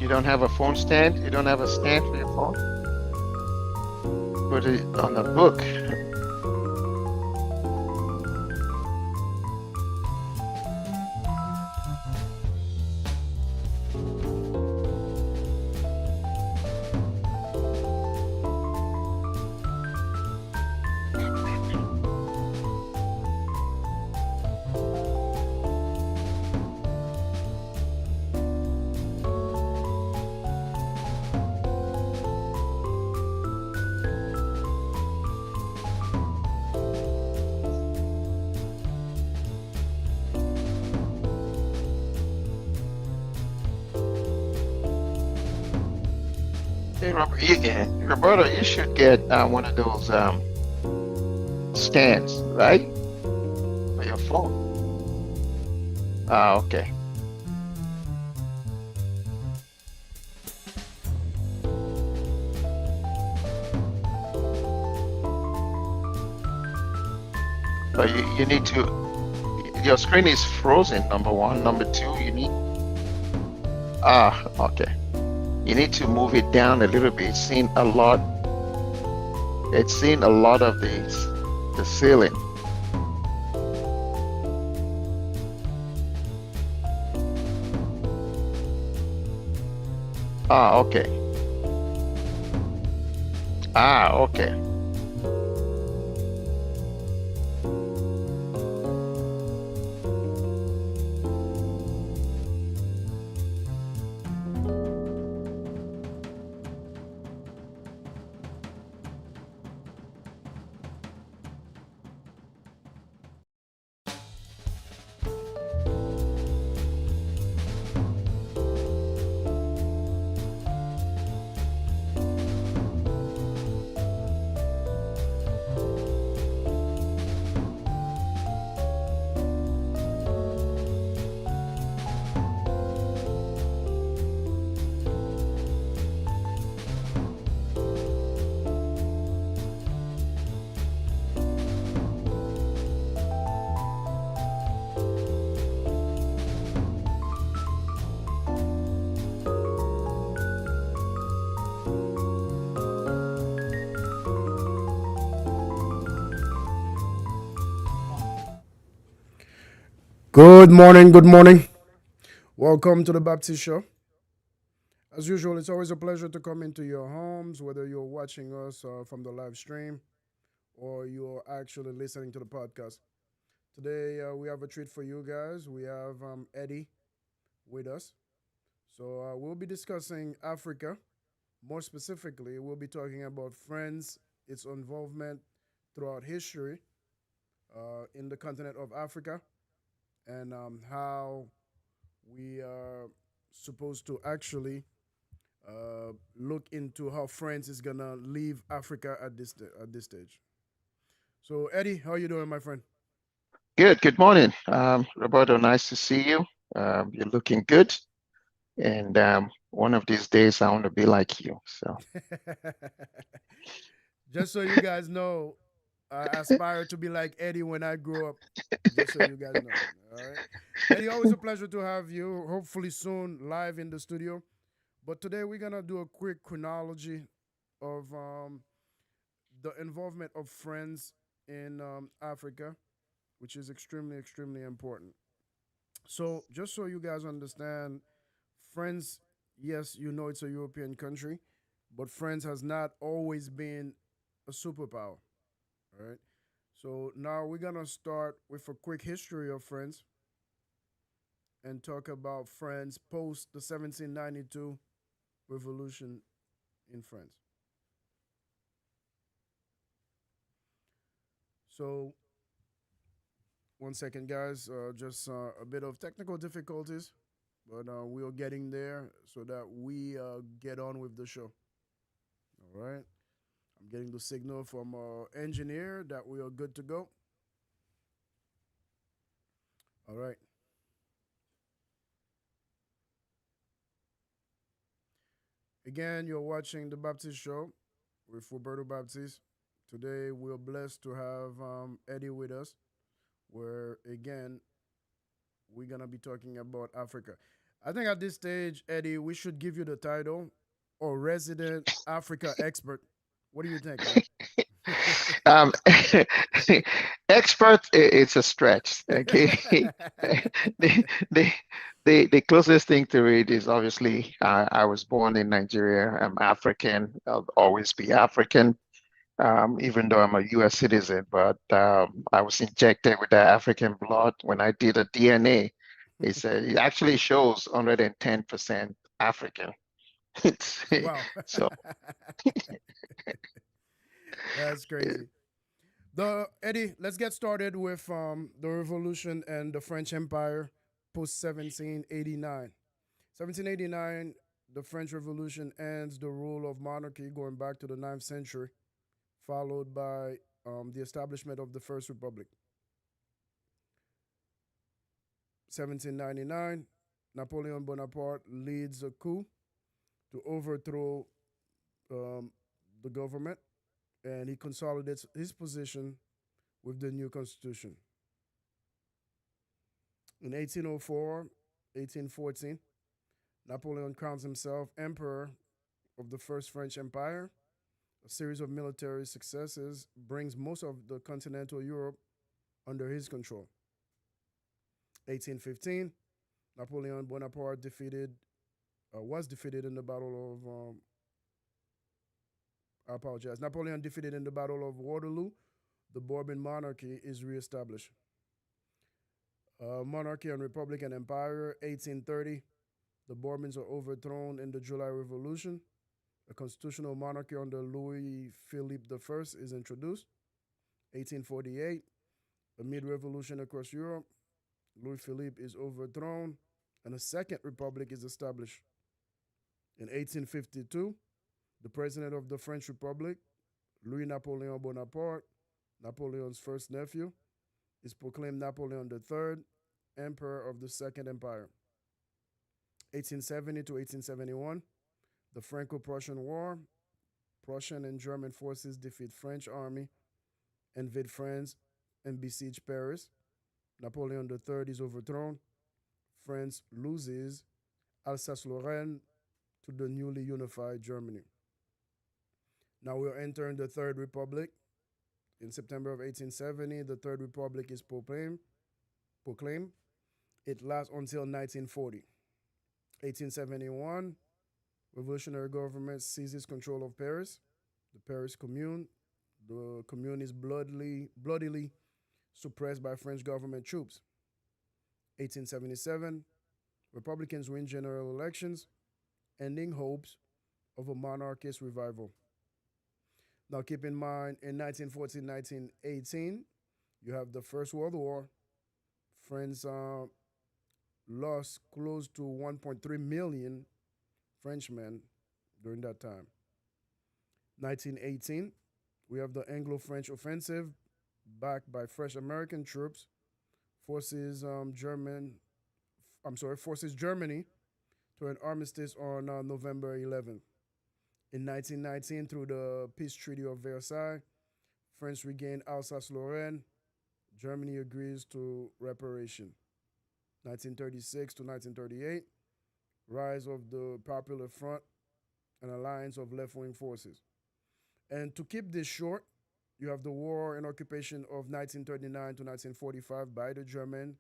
don't have a phone stand? You don't have a stand for your phone? Put it on the book. Hey, Roberto, you should get one of those stands, right? For your phone. Ah, okay. But you need to, your screen is frozen, number one. Number two, okay. You need to move it down a little bit. It's seen a lot of the ceiling. Ah, okay. Ah, okay. Good morning, good morning. Welcome to the Baptiste Show. As usual, it's always a pleasure to come into your homes, whether you're watching us from the live stream or you're actually listening to the podcast. Today, we have a treat for you guys. We have Eddie with us. So, we'll be discussing Africa. More specifically, we'll be talking about friends, its involvement throughout history in the continent of Africa, and how we are supposed to actually look into how France is gonna leave Africa at this stage. So Eddie, how you doing, my friend? Good. Good morning, Roberto. Nice to see you. You're looking good, and one of these days I want to be like you. So, Just so you guys know, I aspire to be like Eddie when I grow up. Just so you guys know. All right, Eddie, always a pleasure to have you. Hopefully soon live in the studio. But today we're gonna do a quick chronology of the involvement of friends in Africa, which is extremely important. So, just so you guys understand, France, yes, you know it's a European country, but France has not always been a superpower. All right. So now we're gonna start with a quick history of France and talk about France post the 1792 revolution in France. So one second, guys. Just a bit of technical difficulties, but we are getting there so that we get on with the show. All right. I'm getting the signal from our engineer that we are good to go. All right. Again, you're watching the Baptiste Show with Roberto Baptiste. Today, we're blessed to have Eddie with us, where again, we're going to be talking about Africa. I think at this stage, Eddie, we should give you the title or resident Africa expert. What do you think, man? Um, expert, it's a stretch. Okay, the, the the closest thing to it is obviously I was born in Nigeria. I'm African. I'll always be African, even though I'm a U.S. citizen. But I was injected with the African blood when I did a DNA. It actually shows 110% African. It's, Wow. so That's crazy. The Eddie, let's get started with the revolution and the French Empire post 1789. 1789, the French Revolution ends the rule of monarchy going back to the ninth century, followed by the establishment of the First Republic. 1799, Napoleon Bonaparte leads a coup to overthrow um, the government, and he consolidates his position with the new constitution. In 1804, 1814, Napoleon crowns himself emperor of the First French Empire. A series of military successes brings most of the continental Europe under his control. 1815, Napoleon Bonaparte was defeated in the Battle of I apologize. Napoleon defeated in the Battle of Waterloo. The Bourbon monarchy is reestablished. Monarchy and Republic and Empire, 1830. The Bourbons are overthrown in the July Revolution. A constitutional monarchy under Louis Philippe I is introduced. 1848, a mid-revolution across Europe. Louis Philippe is overthrown, and a second republic is established. In 1852, the president of the French Republic, Louis Napoleon Bonaparte, Napoleon's first nephew, is proclaimed Napoleon III, Emperor of the Second Empire. 1870 to 1871, the Franco-Prussian War. Prussian and German forces defeat French army, invade France, and besiege Paris. Napoleon III is overthrown. France loses Alsace-Lorraine to the newly unified Germany. Now we're entering the Third Republic. In September of 1870, the Third Republic is proclaimed. It lasts until 1940. 1871, revolutionary government seizes control of Paris, the Paris Commune. The commune is bloodily suppressed by French government troops. 1877, Republicans win general elections, ending hopes of a monarchist revival. Now, keep in mind, in 1914, 1918, you have the First World War. France lost close to 1.3 million Frenchmen during that time. 1918, we have the Anglo-French offensive, backed by fresh American troops, forces forces Germany to an armistice on November 11th. In 1919, through the Peace Treaty of Versailles, France regained Alsace-Lorraine. Germany agrees to reparation. 1936 to 1938, rise of the Popular Front, an alliance of left-wing forces. And to keep this short, you have the war and occupation of 1939 to 1945 by the German,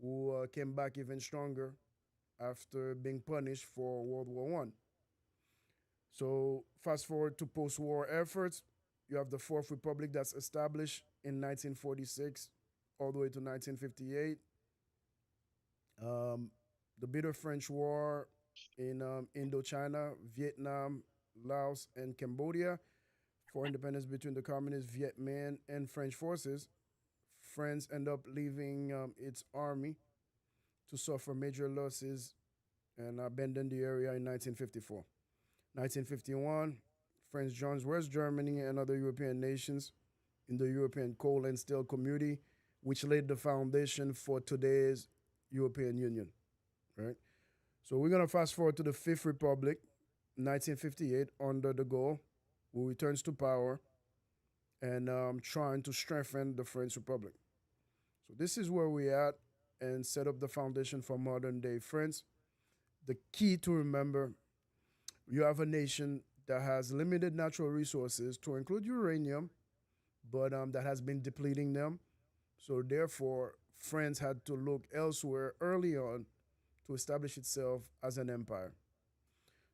who came back even stronger after being punished for World War One. So fast forward to post-war efforts, you have the Fourth Republic that's established in 1946 all the way to 1958. Um, the bitter French War in Indochina, Vietnam, Laos, and Cambodia for independence between the communist Viet Minh and French forces. France end up leaving its army to suffer major losses and abandon the area in 1954. 1951, France joins West Germany and other European nations in the European Coal and Steel Community, which laid the foundation for today's European Union. Right. So we're gonna fast forward to the Fifth Republic, 1958, under de Gaulle, who returns to power and trying to strengthen the French Republic. So this is where we at and set up the foundation for modern day France. the key to remember, you have a nation that has limited natural resources, to include uranium, but that has been depleting them. So therefore, France had to look elsewhere early on to establish itself as an empire.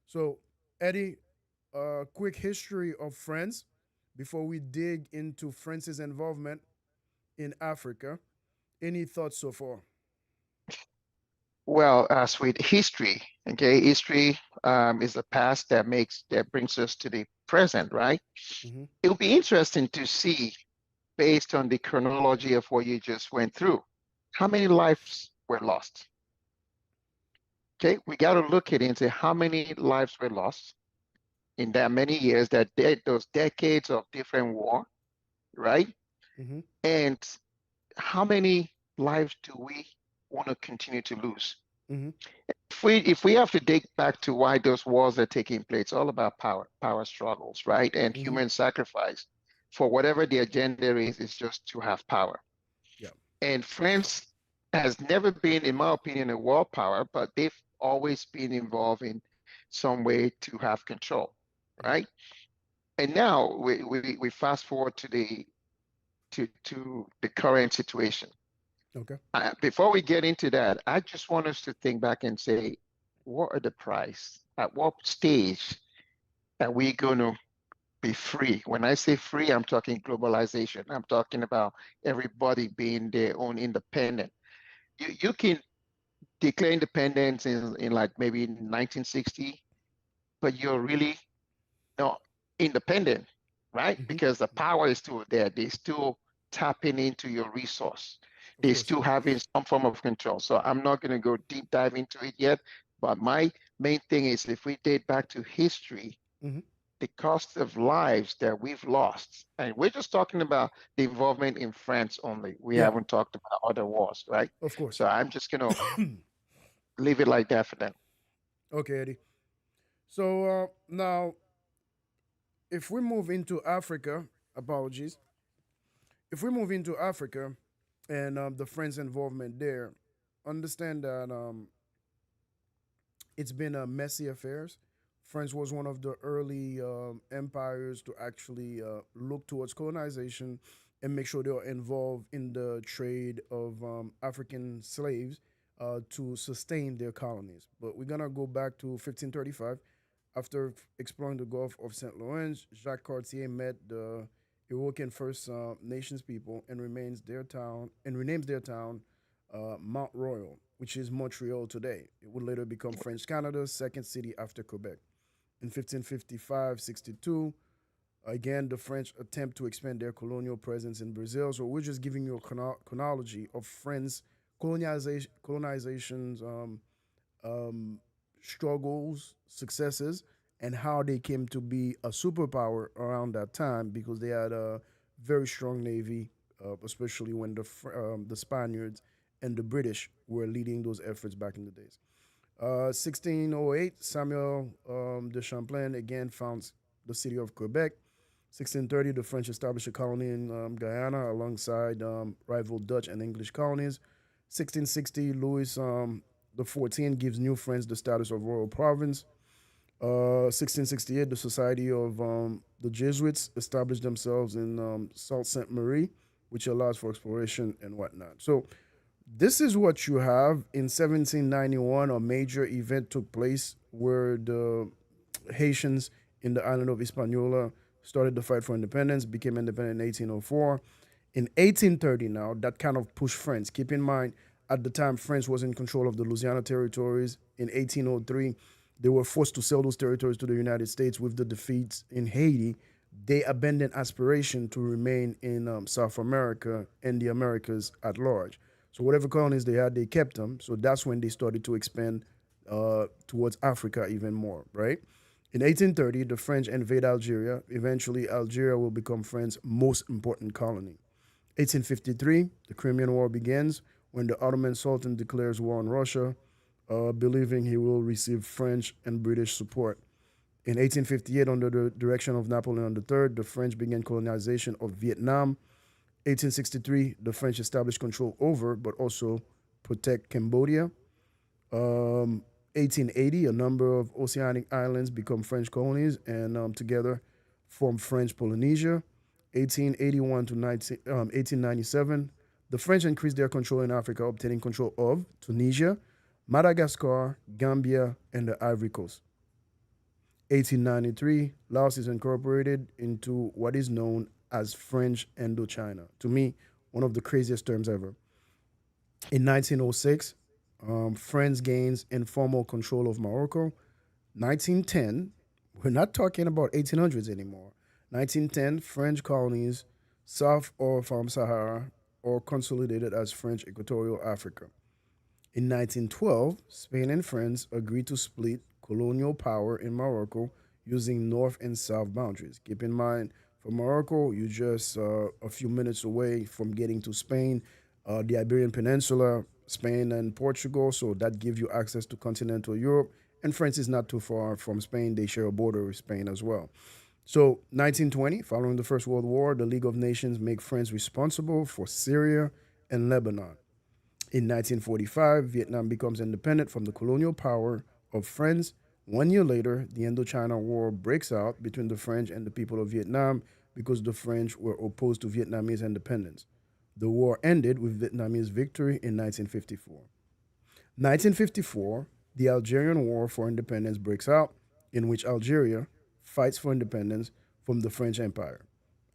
So, Eddie, a quick history of France before we dig into France's involvement in Africa. Any thoughts so far? Well, as with history, okay, history is the past that brings us to the present, right? Mm-hmm. It'll be interesting to see, based on the chronology of what you just went through, how many lives were lost. Okay, we got to look at it and say how many lives were lost in that many years, those decades of different war, right? Mm-hmm. And how many lives do we want to continue to lose? Mm-hmm. If we have to dig back to why those wars are taking place, it's all about power struggles, right? And Mm-hmm. human sacrifice for whatever the agenda is just to have power. Yeah. And France has never been, in my opinion, a world power, but they've always been involved in some way to have control, Mm-hmm. right? And now we fast forward to the current situation. Okay. Before we get into that, I just want us to think back and say, what are the price? At what stage are we going to be free? When I say free, I'm talking globalization. I'm talking about everybody being their own independent. You can declare independence in like maybe 1960, but you're really not independent, right? Mm-hmm. Because the power is still there. They still tapping into your resource. Of They course. still having some form of control. So I'm not going to go deep dive into it yet. But my main thing is if we date back to history, Mm-hmm. the cost of lives that we've lost, and we're just talking about the involvement in France only. We Yeah. haven't talked about other wars, right? Of course. So I'm just going to leave it like that for them. Okay, Eddie. So now, if we move into Africa, apologies. If we move into Africa and the French involvement there, understand that it's been a messy affairs. France was one of the early empires to actually look towards colonization and make sure they are involved in the trade of African slaves to sustain their colonies. But we're gonna go back to 1535. After exploring the Gulf of St. Lawrence, Jacques Cartier met the Iroquois First Nations people and renames their town Mount Royal, which is Montreal today. It would later become French Canada's second city after Quebec. In 1555-62, again, the French attempt to expand their colonial presence in Brazil. So we're just giving you a chronology of French colonizations, um, struggles, successes, and how they came to be a superpower around that time because they had a very strong navy, especially when the Spaniards and the British were leading those efforts back in the days. 1608, Samuel de Champlain again founds the city of Quebec. 1630, the French established a colony in Guyana alongside rival Dutch and English colonies. 1660, Louis the 14th gives New France the status of royal province. 1668, the Society of the Jesuits established themselves in Sault Ste. Marie, which allows for exploration and whatnot. So this is what you have. In 1791, a major event took place where the Haitians in the island of Hispaniola started the fight for independence, became independent in 1804. In 1830, now, that kind of pushed France. Keep in mind, at the time, France was in control of the Louisiana territories. In 1803, they were forced to sell those territories to the United States with the defeats in Haiti. They abandoned aspiration to remain in South America and the Americas at large. So whatever colonies they had, they kept them. So that's when they started to expand towards Africa even more, right? In 1830, the French invade Algeria. Eventually, Algeria will become France's most important colony. 1853, the Crimean War begins when the Ottoman Sultan declares war on Russia, believing he will receive French and British support. In 1858, under the direction of Napoleon III, the French began colonization of Vietnam. 1863, the French established control over, but also protect Cambodia. 1880, a number of oceanic islands become French colonies and together form French Polynesia. 1881 to 1897, the French increased their control in Africa, obtaining control of Tunisia, Madagascar, Gambia, and the Ivory Coast. 1893, Laos is incorporated into what is known as French Indochina. To me, one of the craziest terms ever. In 1906, France gains informal control of Morocco. 1910, we're not talking about 1800s anymore. 1910, French colonies south of Sahara are consolidated as French Equatorial Africa. In 1912, Spain and France agreed to split colonial power in Morocco using north and south boundaries. Keep in mind, for Morocco, you're just a few minutes away from getting to Spain, the Iberian Peninsula, Spain and Portugal, so that gives you access to continental Europe. And France is not too far from Spain. They share a border with Spain as well. So, 1920, following the First World War, the League of Nations make France responsible for Syria and Lebanon. In 1945, Vietnam becomes independent from the colonial power of France. 1 year later, the Indochina War breaks out between the French and the people of Vietnam because the French were opposed to Vietnamese independence. The war ended with Vietnamese victory in 1954. 1954, the Algerian War for Independence breaks out, in which Algeria fights for independence from the French Empire.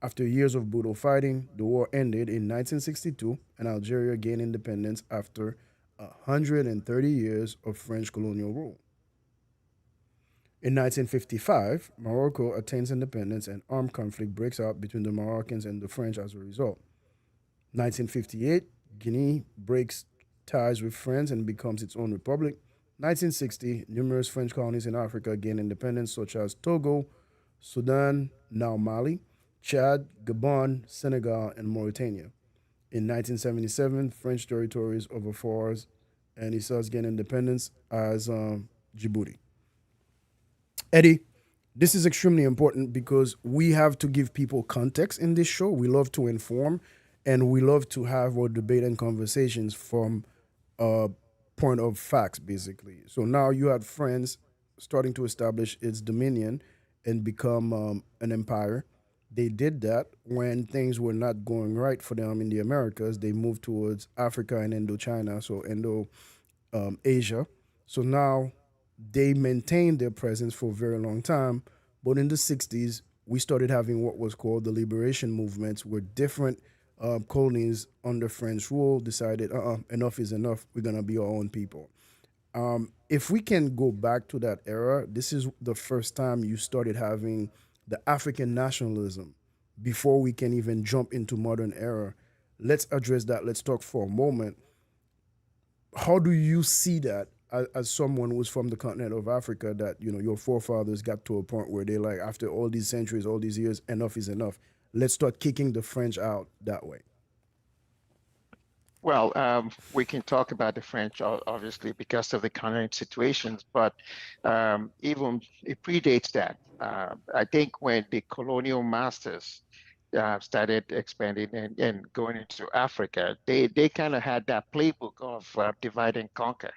After years of brutal fighting, the war ended in 1962 and Algeria gained independence after 130 years of French colonial rule. In 1955, Morocco attains independence and armed conflict breaks out between the Moroccans and the French as a result. 1958, Guinea breaks ties with France and becomes its own republic. 1960, numerous French colonies in Africa gain independence, such as Togo, Sudan, now Mali, Chad, Gabon, Senegal, and Mauritania. In 1977, French territories over Fars and Issas gain independence as Djibouti. Eddie, this is extremely important because we have to give people context in this show. We love to inform and we love to have our debate and conversations from a point of facts, basically. So now you had France starting to establish its dominion and become an empire. They did that when things were not going right for them in the Americas. They moved towards Africa and Indochina, so Indo Asia. So now they maintained their presence for a very long time. But in the 60s, we started having what was called the liberation movements, where different colonies under French rule decided, enough is enough. We're going to be our own people. If we can go back to that era, this is the first time you started having the African nationalism before we can even jump into modern era. Let's address that. Let's talk for a moment. How do you see that as someone who's from the continent of Africa, that your forefathers got to a point where they like, after all these centuries, all these years, enough is enough. Let's start kicking the French out that way. Well, we can talk about the French, obviously, because of the current situations, but even it predates that. I think when the colonial masters started expanding and going into Africa, they kind of had that playbook of divide and conquer,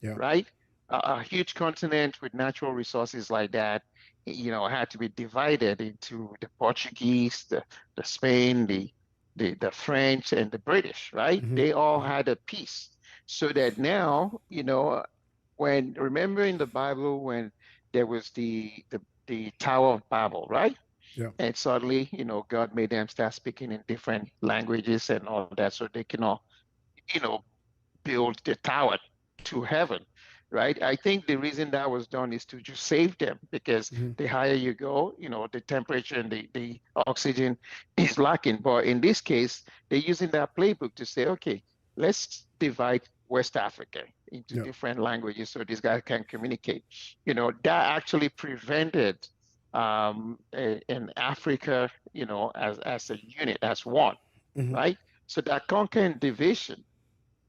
Yeah. right? A huge continent with natural resources like that, had to be divided into the Portuguese, the Spain, the French, and the British, right? Hmm. They all Hmm. had a piece. So that now, when remember in the Bible when there was the Tower of Babel, right? Yeah. And suddenly, God made them start speaking in different languages and all that, so they can all, you know, build the tower to heaven, right? I think the reason that was done is to just save them because Hmm. the higher you go, the temperature and the oxygen is lacking. But in this case, they're using that playbook to say, okay, let's divide West Africa into Yeah. different languages so these guys can communicate. That actually prevented in Africa, as a unit, as one, Hmm. right? So that conquer and division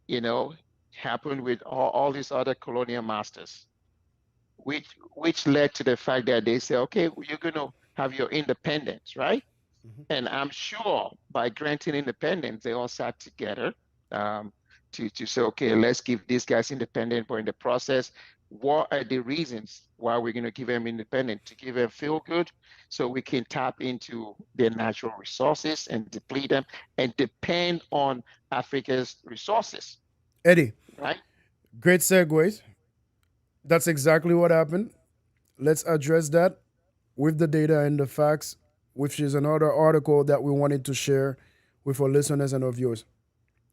you know, happened with all these other colonial masters, which led to the fact that they say, okay, you're going to have your independence, right? Hmm. And I'm sure by granting independence, they all sat together um, to say, okay, let's give these guys independence, but in the process, what are the reasons why we're going to give them independence? To give them feel good so we can tap into their natural resources and deplete them and depend on Africa's resources, Eddie, right? great segues. That's exactly what happened. Let's address that with the data and the facts, which is another article that we wanted to share with our listeners and our viewers.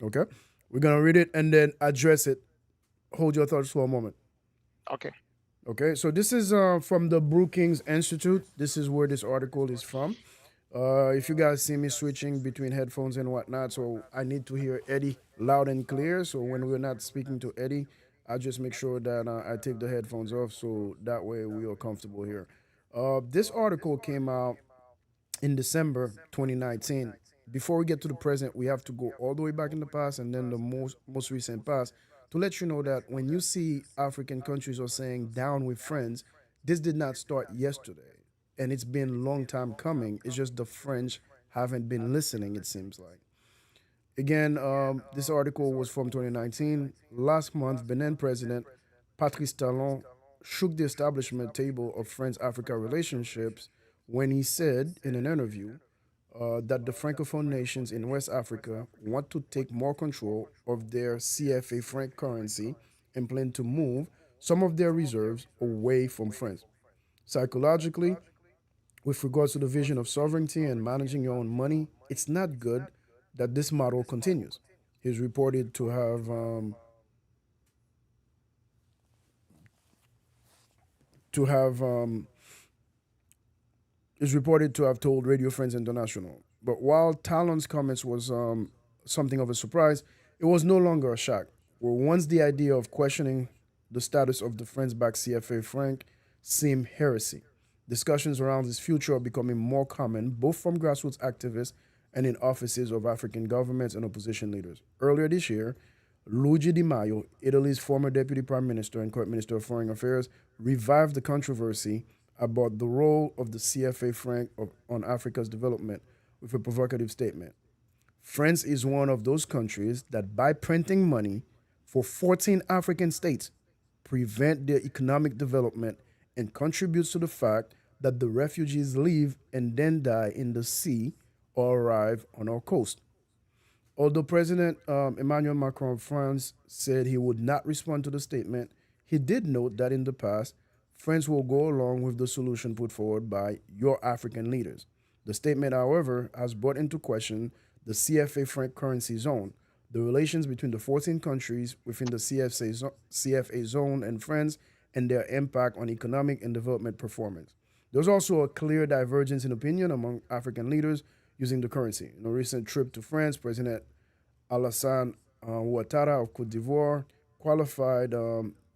Okay? We're going to read it and then address it. Hold your thoughts for a moment. Okay. Okay, so this is from the Brookings Institute. This is where this article is from. If you guys see me switching between headphones and whatnot, so I need to hear Eddie loud and clear. So when we're not speaking to Eddie, I just make sure that I take the headphones off so that way we are comfortable here. This article came out in December 2019. Before we get to the present, we have to go all the way back in the past and then the most recent past to let you know that when you see African countries are saying down with friends, this did not start yesterday, and it's been a long time coming. It's just the French haven't been listening. It seems like. Again, this article was from 2019. Last month, Benin President Patrice Talon shook the establishment table of France Africa relationships when he said in an interview that the Francophone nations in West Africa want to take more control of their CFA franc currency and plan to move some of their reserves away from France. Psychologically, with regards to the vision of sovereignty and managing your own money, it's not good that this model continues. He's reported to have is reported to have told Radio France International. But while Talon's comments was something of a surprise, it was no longer a shock. Where once the idea of questioning the status of the France-backed CFA franc seemed heresy. Discussions around its future are becoming more common, both from grassroots activists and in offices of African governments and opposition leaders. Earlier this year, Luigi Di Maio, Italy's former deputy prime minister and current minister of foreign affairs, revived the controversy about the role of the CFA franc on Africa's development with a provocative statement. France is one of those countries that, by printing money for 14 African states, prevent their economic development and contributes to the fact that the refugees leave and then die in the sea or arrive on our coast. Although President Emmanuel Macron of France said he would not respond to the statement, he did note that in the past, France will go along with the solution put forward by your African leaders. The statement, however, has brought into question the CFA franc currency zone, the relations between the 14 countries within the CFA zone and France, and their impact on economic and development performance. There's also a clear divergence in opinion among African leaders using the currency. In a recent trip to France, President Alassane Ouattara of Cote d'Ivoire qualified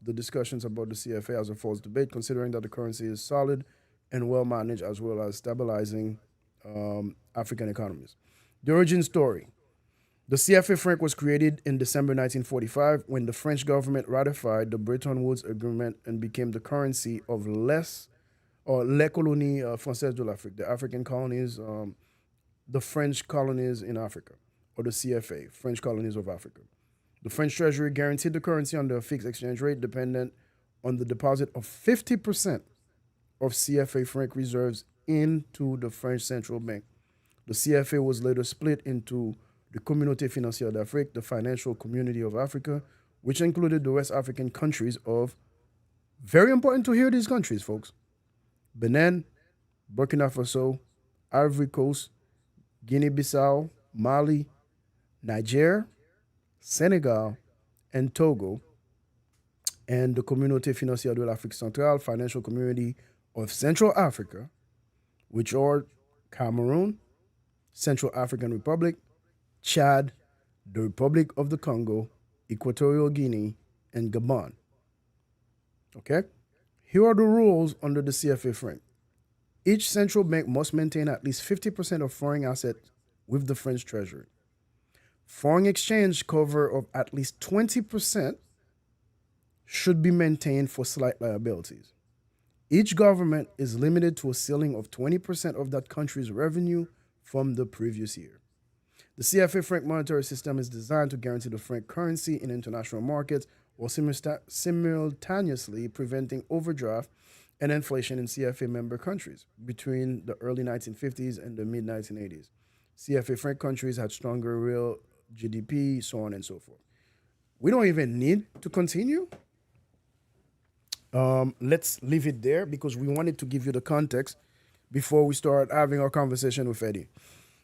the discussions about the CFA as a false debate, considering that the currency is solid and well managed, as well as stabilizing African economies. The origin story. The CFA franc was created in December 1945 when the French government ratified the Bretton Woods Agreement and became the currency of les colonies françaises de l'Afrique, the African colonies, the French colonies in Africa, or the CFA, French colonies of Africa. The French Treasury guaranteed the currency under a fixed exchange rate dependent on the deposit of 50% of CFA franc reserves into the French Central Bank. The CFA was later split into the Communauté Financière d'Afrique, the Financial Community of Africa, which included the West African countries of, very important to hear these countries, folks, Benin, Burkina Faso, Ivory Coast, Guinea-Bissau, Mali, Niger, Senegal, and Togo, and the Communauté Financière de l'Afrique Centrale, Financial Community of Central Africa, which are Cameroon, Central African Republic, Chad, the Republic of the Congo, Equatorial Guinea, and Gabon. Okay? Here are the rules under the CFA franc. Each central bank must maintain at least 50% of foreign assets with the French Treasury. Foreign exchange cover of at least 20% should be maintained for slight liabilities. Each government is limited to a ceiling of 20% of that country's revenue from the previous year. The CFA franc monetary system is designed to guarantee the franc currency in international markets while simultaneously preventing overdraft and inflation in CFA member countries between the early 1950s and the mid 1980s. CFA franc countries had stronger real GDP, so on and so forth. We don't even need to continue. Let's leave it there because we wanted to give you the context before we start having our conversation with Eddie.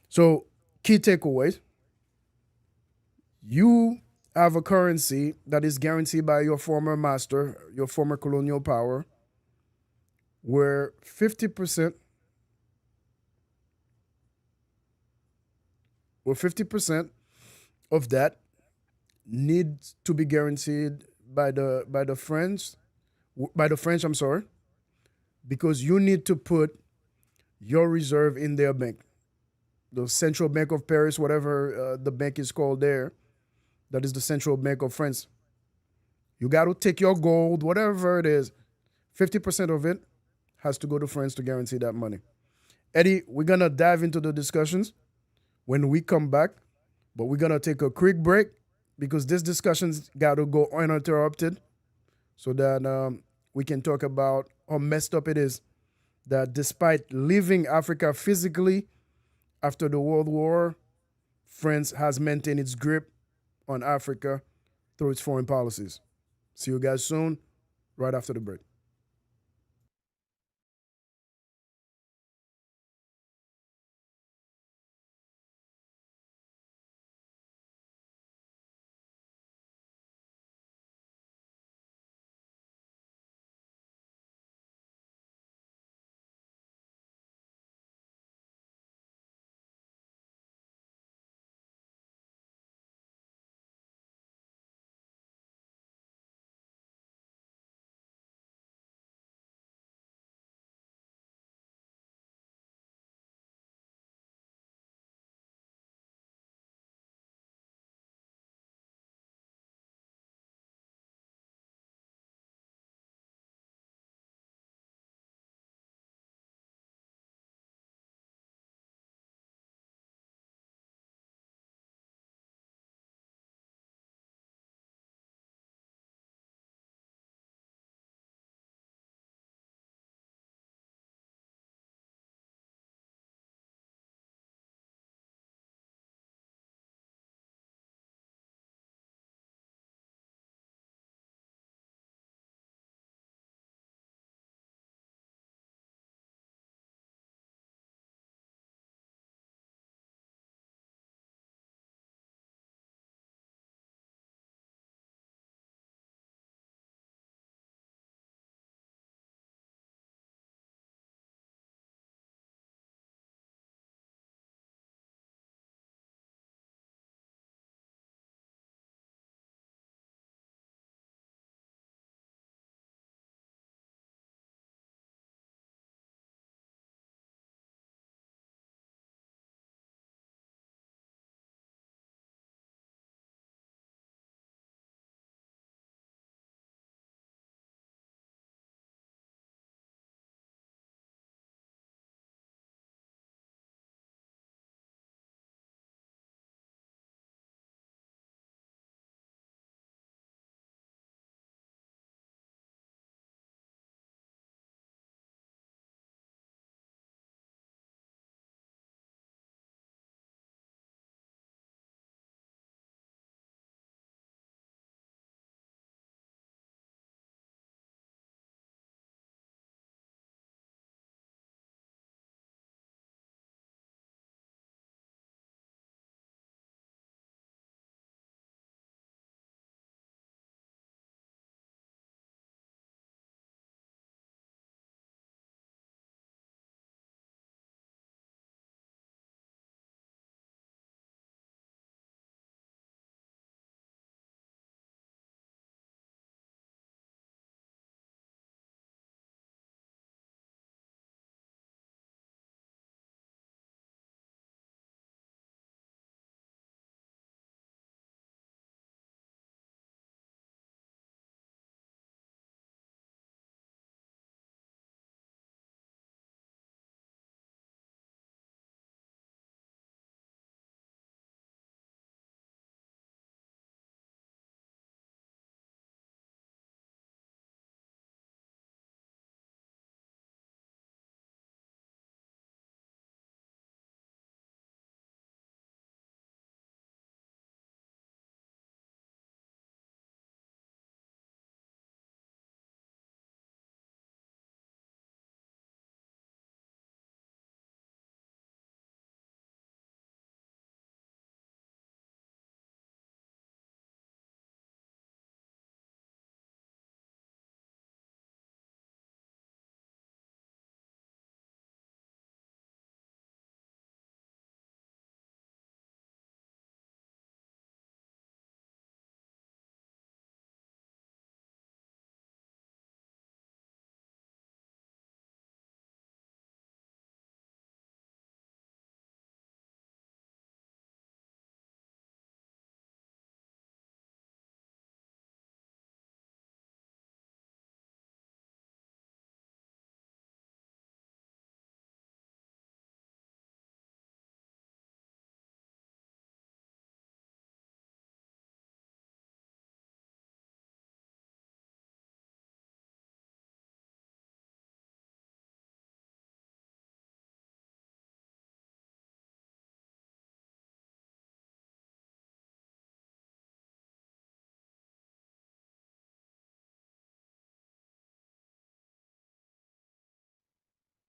So, key takeaways: you have a currency that is guaranteed by your former master, your former colonial power, where 50%, where 50% of that needs to be guaranteed by the French, I'm sorry, because you need to put your reserve in their bank, the Central Bank of Paris, whatever the bank is called there. That is the Central Bank of France. You got to take your gold, whatever it is, 50% of it has to go to France to guarantee that money. Eddie, we're going to dive into the discussions when we come back, but we're going to take a quick break because this discussion's got to go uninterrupted so that we can talk about how messed up it is that despite leaving Africa physically after the World War, France has maintained its grip on Africa through its foreign policies. See you guys soon, right after the break.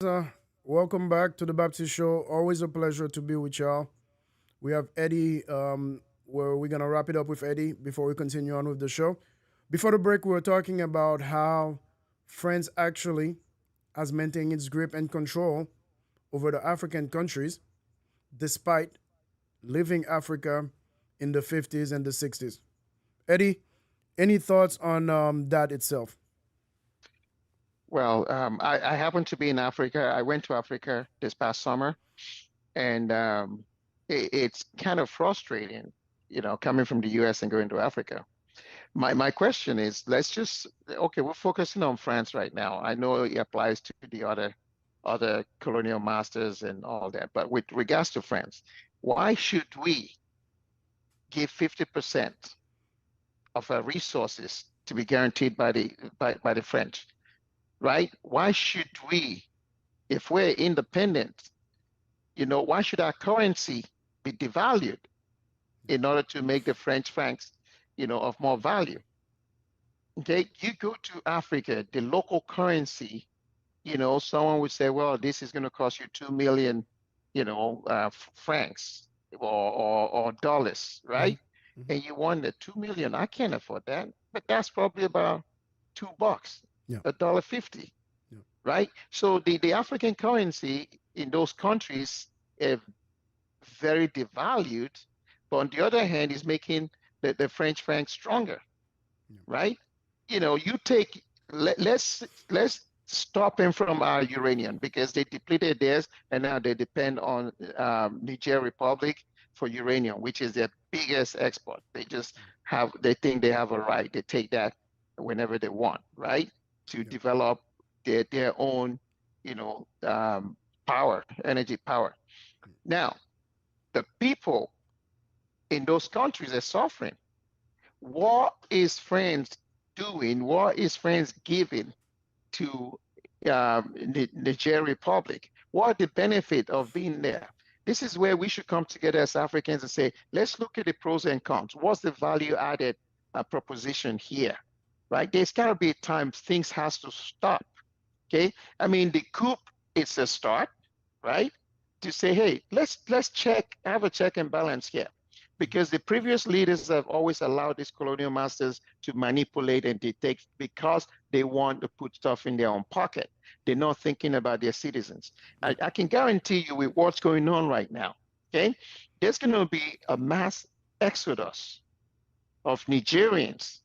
Uh, Welcome back to the Baptiste Show. Always a pleasure to be with y'all. We have Eddie, where we're going to wrap it up with Eddie before we continue on with the show. Before the break, we were talking about how France actually has maintained its grip and control over the African countries despite leaving Africa in the 50s and the 60s. Eddie, any thoughts on that itself? Well, I happen to be in Africa. I went to Africa this past summer, and it's kind of frustrating, coming from the US and going to Africa. My question is, let's just okay, we're focusing on France right now. I know it applies to the other colonial masters and all that, but with regards to France, why should we give 50% of our resources to be guaranteed by the French, right? Why should we, if we're independent, why should our currency be devalued in order to make the French francs, of more value? Okay, you go to Africa, the local currency, someone would say, well, this is going to cost you 2 million, francs or dollars, Mm-hmm. right? Mm-hmm. And you want the 2 million. I can't afford that, but that's probably about $2, Yeah. $1.50, Yeah. right? So the African currency in those countries are very devalued, but on the other hand, is making the French franc stronger, Yeah. right? You take let's stop them from our uranium because they depleted theirs and now they depend on Niger Republic for uranium, which is their biggest export. They think they have a right. They take that whenever they want, right? To Yeah. develop their own, you know, um, energy power. Now, the people in those countries are suffering. What is France doing? What is France giving to the Niger Republic? What are the benefit of being there? This is where we should come together as Africans and say, let's look at the pros and cons. What's the value added proposition here, right? There's got to be a time things has to stop. Okay, I mean the coup it's a start, right? To say, hey, let's have a check and balance here, because the previous leaders have always allowed these colonial masters to manipulate and dictate because they want to put stuff in their own pocket. They're not thinking about their citizens. Yeah. I can guarantee you with what's going on right now, okay, there's going to be a mass exodus of Nigerians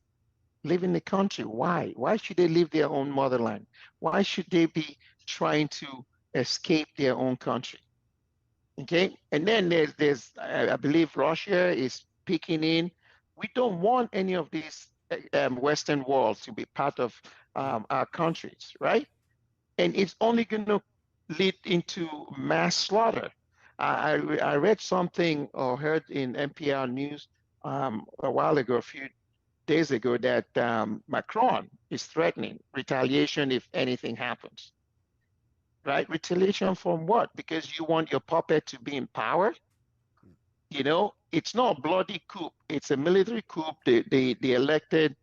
leaving the country. Why? Why should they leave their own motherland? Why should they be trying to escape their own country? Okay, and then there's I believe Russia is peeking in. We don't want any of these Western worlds to be part of Yeah. our countries, right? And it's only going to lead into mass slaughter. I read something or heard in NPR news a while ago, a few days ago, that Macron is threatening retaliation if anything happens, right? Retaliation from what? Because you want your puppet to be in power? It's not a bloody coup. It's a military coup. The elected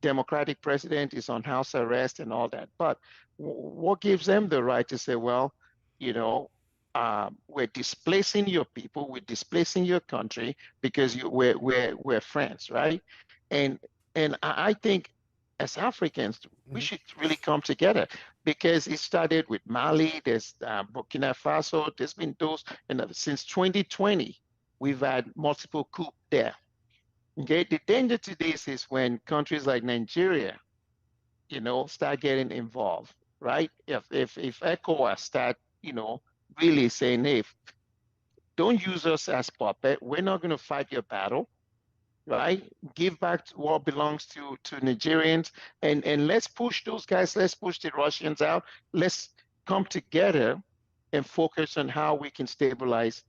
democratic president is on house arrest and all that. But what gives them the right to say, well, you know, we're displacing your people, we're displacing your country because we're friends, right? And I think as Africans, we Mm-hmm. should really come together because it started with Mali. There's Burkina Faso. There's been those, since 2020 we've had multiple coups there. Okay, the danger to this is when countries like Nigeria, start getting involved, right? If ECOWAS start, really saying, hey, don't use us as puppet. We're not going to fight your battle, right? Give back what belongs to Nigerians, and let's push those guys. Let's push the Russians out. Let's come together and focus on how we can stabilize,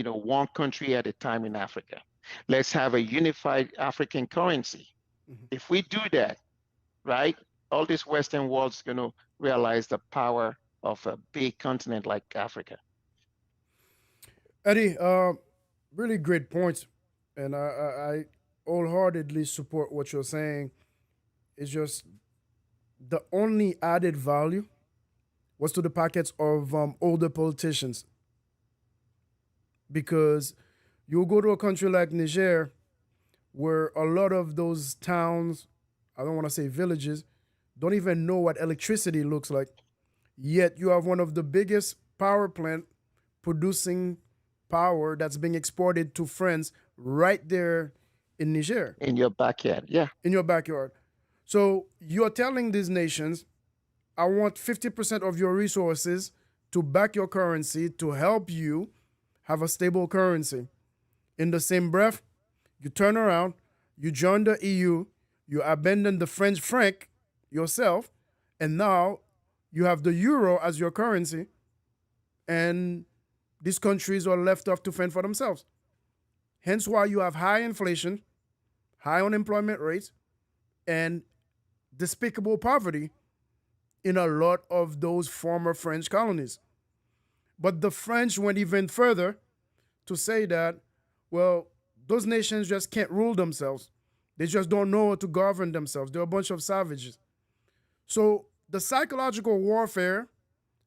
one country at a time in Africa. Let's have a unified African currency. Mm-hmm. If we do that, right, all this Western world's going to realize the power of a big continent like Africa. Eddie, really great points, and I wholeheartedly support what you're saying. It's just the only added value was to the pockets of older politicians, because you go to a country like Niger where a lot of those towns, I don't want to say villages, don't even know what electricity looks like. Yet you have one of the biggest power plant producing power that's being exported to France right there in Niger, in your backyard. Yeah. in your backyard. So you're telling these nations, I want 50% of your resources to back your currency to help you have a stable currency. In the same breath, you turn around, you join the EU, you abandon the French franc yourself, and now you have the euro as your currency, and these countries are left off to fend for themselves. Hence why you have high inflation, high unemployment rates, and despicable poverty in a lot of those former French colonies. But the French went even further to say that, well, those nations just can't rule themselves. They just don't know how to govern themselves. They're a bunch of savages. So the psychological warfare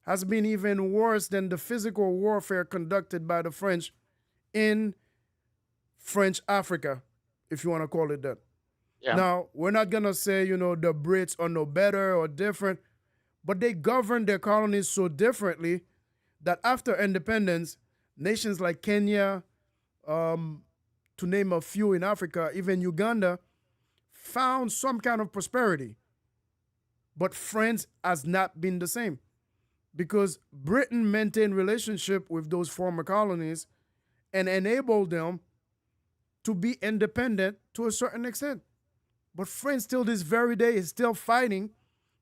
has been even worse than the physical warfare conducted by the French in French Africa, if you want to call it that. Yeah. Now, we're not going to say, the Brits are no better or different, but they governed their colonies so differently that after independence, nations like Kenya, um, to name a few in Africa, even Uganda, found some kind of prosperity. But France has not been the same because Britain maintained relationship with those former colonies and enabled them to be independent to a certain extent. But France, till this very day, is still fighting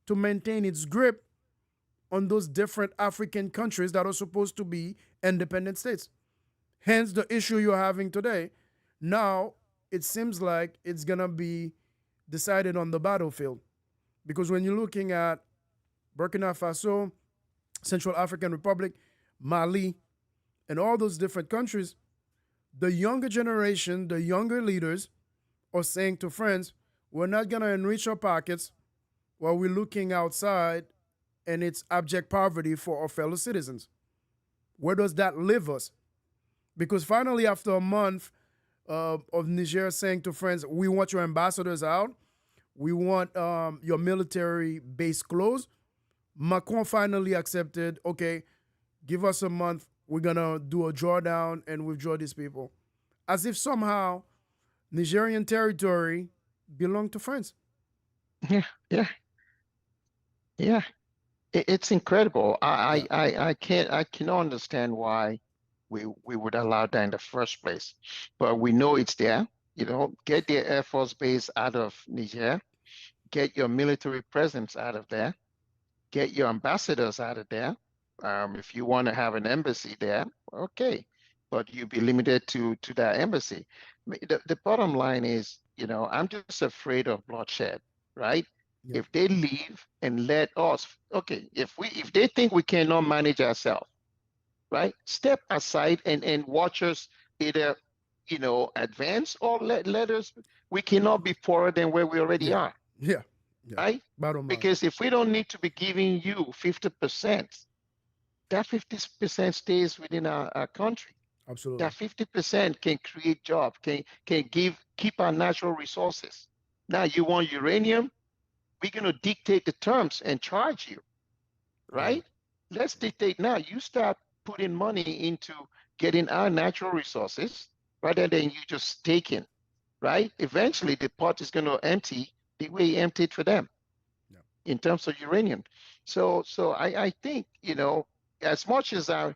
to maintain its grip on those different African countries that are supposed to be independent states. Hence, the issue you're having today. Now, it seems like it's going to be decided on the battlefield. Because when you're looking at Burkina Faso, Central African Republic, Mali, and all those different countries, the younger generation, the younger leaders are saying to friends, we're not going to enrich our pockets while we're looking outside and it's abject poverty for our fellow citizens. Where does that leave us? Because finally, after a month of Niger saying to friends, we want your ambassadors out, we want your military base closed, Macron finally accepted, okay, give us a month, we're going to do a drawdown and withdraw these people. As if somehow Nigerian territory belonged to France. Yeah. Yeah. Yeah. It's incredible. Yeah, I cannot understand why we would allow that in the first place. But we know it's there. Get the Air Force base out of Niger, get your military presence out of there, get your ambassadors out of there. If you want to have an embassy there, okay, but you be limited to that embassy. The bottom line is, I'm just afraid of bloodshed, right? yeah, If they leave and let us, okay, if they think we cannot manage ourselves, right? Step aside and watch us either, advance or let us. We cannot be poorer than where we already yeah, are, yeah, yeah. right? Bottom line. Because if we don't need to be giving you 50%, that 50% stays within our country. Absolutely. That 50% can create jobs, can keep our natural resources. Now you want uranium, we're going to dictate the terms and charge you, Yeah, right? Let's dictate now. You start putting money into getting our natural resources rather than you just taking, right? Eventually the pot is going to empty the way it emptied for them yeah. in terms of uranium. So I think, as much as I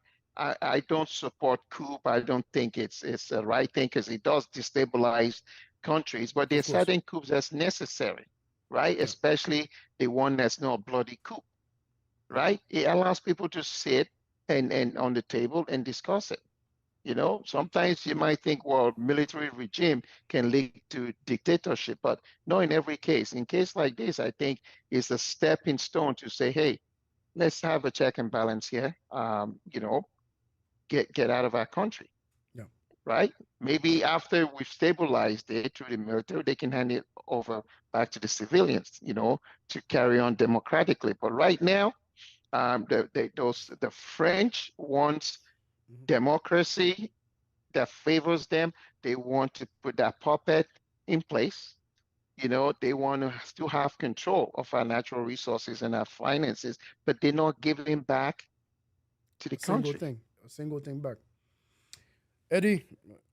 don't support coup, I don't think it's the right thing because it does destabilize countries, but Of there's course. certain coups that's necessary, right? Yeah, Especially the one that's not a bloody coup, yeah, right? It allows people to sit and on the table and discuss it. Sometimes you might think, well, military regime can lead to dictatorship, but not in every case. In case like this, I think it's a stepping stone to say, hey, let's have a check and balance here. Get out of our country, yeah, right? Maybe after we've stabilized it through the military, they can hand it over back to the civilians, to carry on democratically. But right now, The French wants Mhm. democracy that favors them. They want to put that puppet in place. They want to still have control of our natural resources and our finances, but they're not giving back to the A single country. thing, a single thing back. Eddie,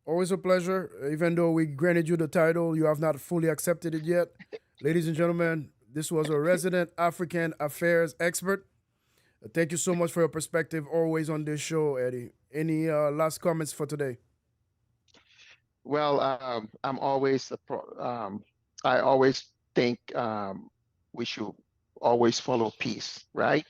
always a pleasure. Even though we granted you the title, you have not fully accepted it yet. Ladies and gentlemen, this was a resident African affairs expert. Thank you so much for your perspective always on this show, Eddie. Any last comments for today? Well, I always think we should always follow peace, right?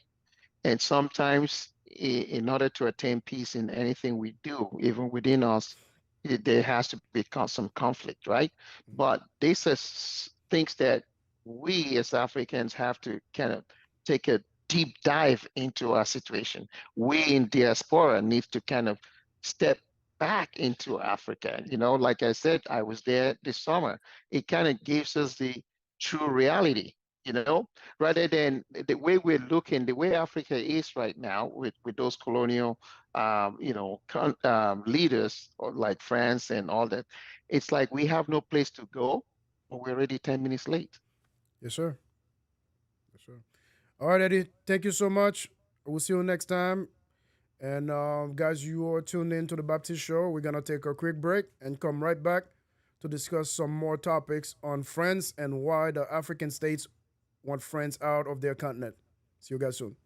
And sometimes, in order to attain peace in anything we do, even within us, there has to be some conflict, right? But this is things that we as Africans have to kind of take a deep dive into our situation. We in diaspora need to kind of step back into Africa. Like I said, I was there this summer. It kind of gives us the true reality, you know, rather than the way we're looking, the way Africa is right now with those colonial, leaders or like France and all that. It's like we have no place to go, but we're already 10 minutes late. Yes, sir. Yes, sir. All right, Eddie. Thank you so much. We'll see you next time. And guys, you are tuned in to the Baptiste Show. We're gonna take a quick break and come right back to discuss some more topics on France and why the African states want France out of their continent. See you guys soon.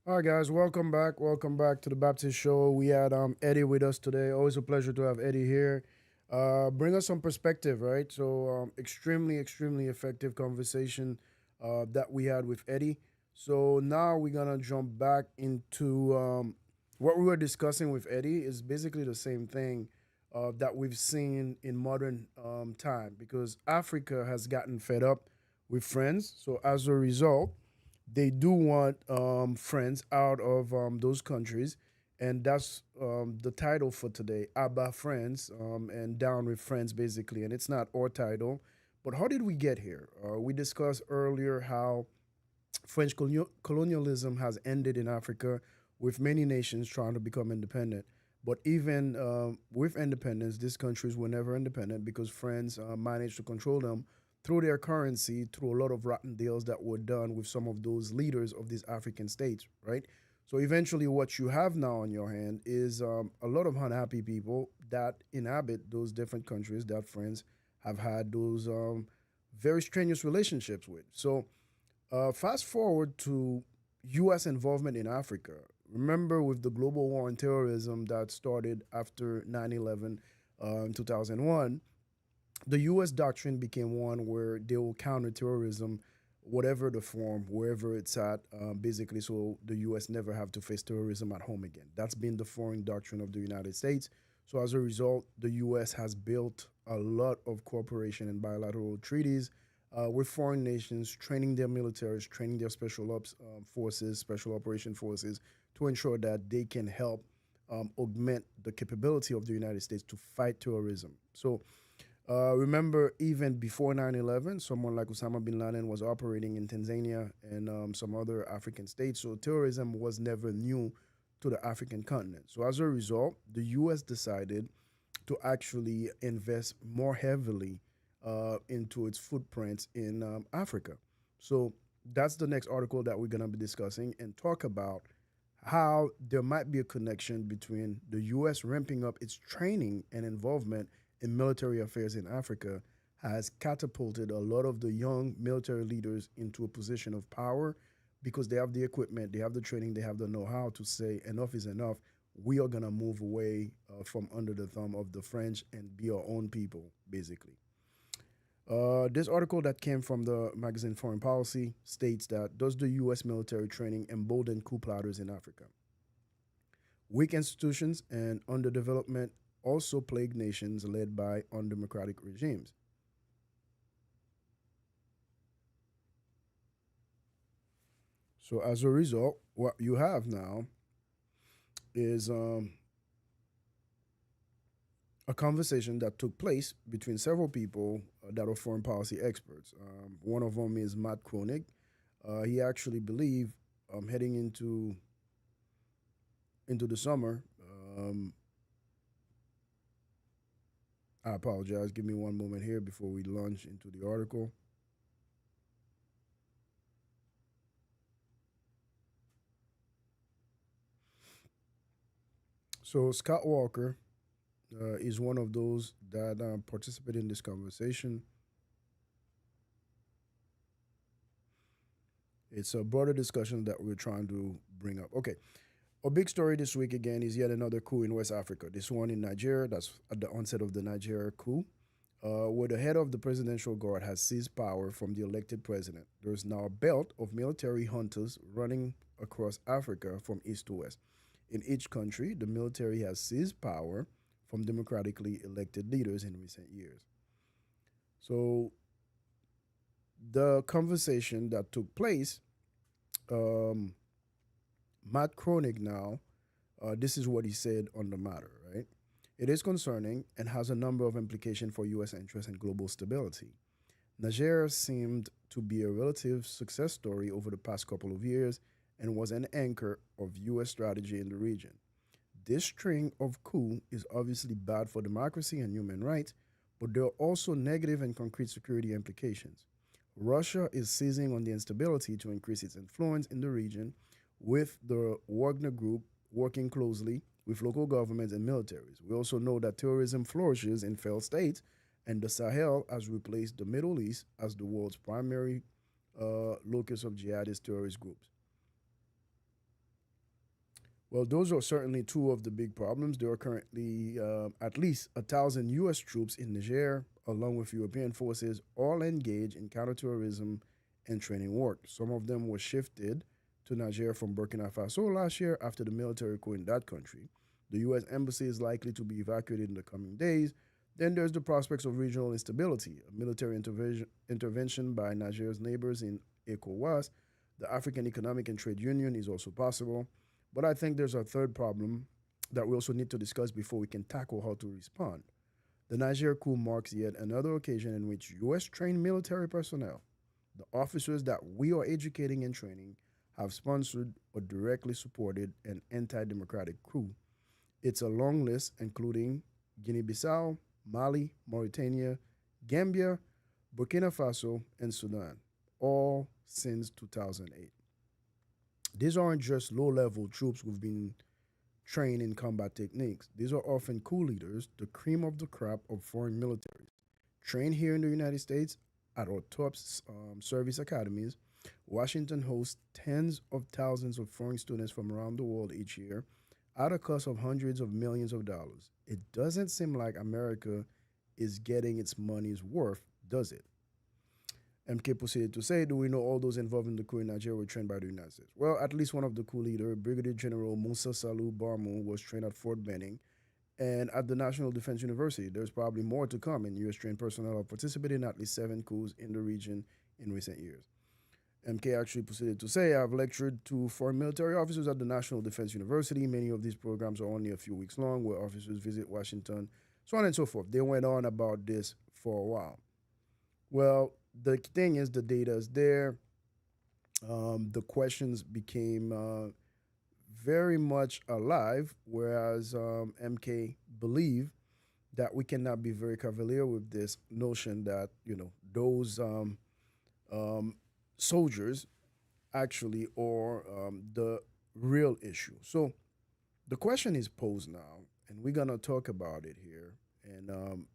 All right, guys, welcome back. Welcome back to the Baptiste Show. We had Eddie with us today. Always a pleasure to have Eddie here. Bring us some perspective, right? So, extremely effective conversation that we had with Eddie. So now we're gonna jump back into what we were discussing with Eddie. Is basically the same thing that we've seen in modern time because Africa has gotten fed up with friends. So as a result, they do want friends out of those countries, and that's the title for today, Abba Friends, and Down with Friends, basically. And it's not our title, but how did we get here? We discussed earlier how French colonialism has ended in Africa, with many nations trying to become independent. But even with independence, these countries were never independent because France managed to control them through their currency, through a lot of rotten deals that were done with some of those leaders of these African states, right? So eventually, what you have now on your hand is a lot of unhappy people that inhabit those different countries that France have had those very strenuous relationships with. So fast forward to U.S. involvement in Africa. Remember, with the global war on terrorism that started after 9/11 in 2001, the U.S. doctrine became one where they will counter terrorism, whatever the form, wherever it's at, basically, so the U.S. never have to face terrorism at home again. That's been the foreign doctrine of the United States. So as a result, the U.S. has built a lot of cooperation and bilateral treaties with foreign nations, training their militaries, training their special ops forces, special operation forces, to ensure that they can help augment the capability of the United States to fight terrorism. So remember, even before 9/11, someone like Osama bin Laden was operating in Tanzania and some other African states. So terrorism was never new to the African continent. So as a result, the U.S. decided to actually invest more heavily into its footprints in Africa. So that's the next article that we're going to be discussing and talk about how there might be a connection between the U.S. ramping up its training and involvement in military affairs in Africa has catapulted a lot of the young military leaders into a position of power because they have the equipment, they have the training, they have the know how to say enough is enough. We are going to move away from under the thumb of the French and be our own people, basically. This article that came from the magazine Foreign Policy states that does the U.S. military training embolden coup plotters in Africa? Weak institutions and underdevelopment also plague nations led by undemocratic regimes. So, as a result, what you have now is a conversation that took place between several people that are foreign policy experts. One of them is Matt Kronig. He actually believed heading into the summer. Um, I apologize. Give me one moment here before we launch into the article. So Scott Walker is one of those that participated in this conversation. It's a broader discussion that we're trying to bring up. Okay, a big story this week again is yet another coup in West Africa. This one in Nigeria. That's at the onset of the Nigeria coup, where the head of the presidential guard has seized power from the elected president. There's now a belt of military hunters running across Africa from east to west. In each country, the military has seized power from democratically elected leaders in recent years. So the conversation that took place, um, Matt Kronig now, this is what he said on the matter, right? It is concerning and has a number of implications for U.S. interests and global stability. Niger seemed to be a relative success story over the past couple of years and was an anchor of U.S. strategy in the region. This string of coups is obviously bad for democracy and human rights, but there are also negative and concrete security implications. Russia is seizing on the instability to increase its influence in the region, with the Wagner Group working closely with local governments and militaries. We also know that terrorism flourishes in failed states, and the Sahel has replaced the Middle East as the world's primary locus of jihadist terrorist groups. Well, those are certainly two of the big problems. There are currently at least 1,000 U.S. troops in Niger, along with European forces, all engaged in counterterrorism and training work. Some of them were shifted to Niger from Burkina Faso last year after the military coup in that country. The U.S. embassy is likely to be evacuated in the coming days. Then there's the prospects of regional instability, a military intervention by Niger's neighbors in ECOWAS. The African Economic and Trade Union is also possible. But I think there's a third problem that we also need to discuss before we can tackle how to respond. The Niger coup marks yet another occasion in which U.S. trained military personnel, the officers that we are educating and training, have sponsored or directly supported an anti democratic coup. It's a long list, including Guinea Bissau, Mali, Mauritania, Gambia, Burkina Faso, and Sudan, all since 2008. These aren't just low level troops who've been trained in combat techniques. These are often coup leaders, the cream of the crop of foreign militaries. Trained here in the United States at our top service academies, Washington hosts tens of thousands of foreign students from around the world each year at a cost of hundreds of millions of dollars. It doesn't seem like America is getting its money's worth, does it? MK proceeded to say, do we know all those involved in the coup in Nigeria were trained by the United States? Well, at least one of the coup leaders, Brigadier General Musa Salu Barmu, was trained at Fort Benning and at the National Defense University. There's probably more to come, and U.S. trained personnel have participated in at least 7 coups in the region in recent years. MK actually proceeded to say, I've lectured to foreign military officers at the National Defense University. Many of these programs are only a few weeks long, where officers visit Washington, so on and so forth. They went on about this for a while. Well, the thing is, the data is there. The questions became very much alive, whereas MK believed that we cannot be very cavalier with this notion that those um, soldiers actually are the real issue. So the question is posed now, and we're gonna talk about it here and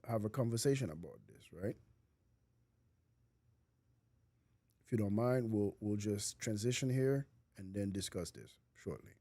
have a conversation about this, right? If you don't mind, we'll just transition here and then discuss this shortly.